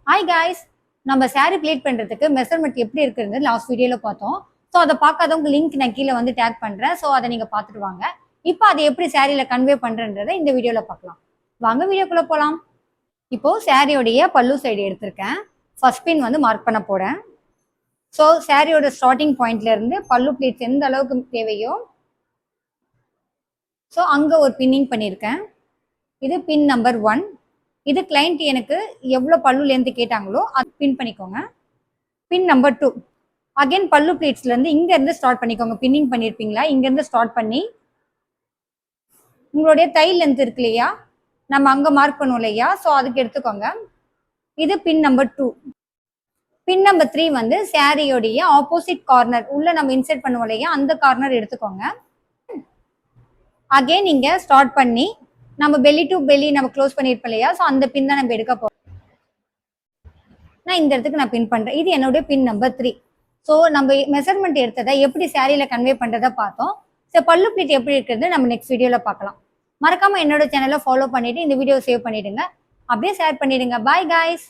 Hi guys, நம்ம saree pleat பண்ணுறதுக்கு measurement எப்படி இருக்குன்னு லாஸ்ட் வீடியோவில் பார்த்தோம். ஸோ அதை பார்க்காதவங்க லிங்க் நான் கீழே வந்து டேக் பண்ணுறேன். ஸோ அதை நீங்கள் பார்த்துட்டு வாங்க. இப்போ அதை எப்படி சாரியில் கன்வே பண்ணுறன்றதை இந்த வீடியோவில் பார்க்கலாம். வாங்க வீடியோக்குள்ளே போகலாம். இப்போது சாரியோடைய பல்லு சைடு எடுத்திருக்கேன். ஃபர்ஸ்ட் பின் வந்து மார்க் பண்ண போகிறேன். ஸோ சாரியோட ஸ்டார்டிங் பாயிண்ட்லேருந்து பல்லு ப்ளீட்ஸ் எந்த அளவுக்கு தேவையோ ஸோ அங்கே ஒரு பின்னிங் பண்ணியிருக்கேன். இது பின் நம்பர் 1. இது கிளைண்ட் எனக்கு எவ்வளோ பல்லுலேருந்து கேட்டாங்களோ அது பின் பண்ணிக்கோங்க. பின் நம்பர் 2 அகைன் பல்லு பிளேட்ஸ்லேருந்து இங்கேருந்து ஸ்டார்ட் பண்ணிக்கோங்க. பின்னிங் பண்ணியிருப்பீங்களா, இங்கேருந்து ஸ்டார்ட் பண்ணி உங்களுடைய தை லென்த் இருக்கு இல்லையா, நம்ம அங்கே மார்க் பண்ணுவோம் இல்லையா, ஸோ அதுக்கு எடுத்துக்கோங்க. இது பின் நம்பர் 2. பின் நம்பர் 3 வந்து சாரியோடைய ஆப்போசிட் கார்னர் உள்ள நம்ம இன்சர்ட் பண்ணுவோம் இல்லையா, அந்த கார்னர் எடுத்துக்கோங்க. அகைன் இங்கே ஸ்டார்ட் பண்ணி நம்ம பெல்லி டு பெல்லி நம்ம க்ளோஸ் பண்ணியிருப்போம் இல்லையா, ஸோ அந்த பின் தான் நம்ம எடுக்க போகிறோம். நான் இந்த இடத்துக்கு நான் பின் பண்ணுறேன். இது என்னுடைய பின் நம்பர் 3. ஸோ நம்ம மெஷர்மெண்ட் எடுத்ததை எப்படி சாரியில் கன்வே பண்ணுறதை பார்த்தோம். ஸோ பல்லு ப்ளீட் எப்படி இருக்கிறது நம்ம நெக்ஸ்ட் வீடியோவில் பார்க்கலாம். மறக்காமல் என்னோட சேனலை ஃபாலோ பண்ணிவிட்டு இந்த வீடியோ சேவ் பண்ணிவிடுங்க, அப்படியே ஷேர் பண்ணிவிடுங்க. Bye guys.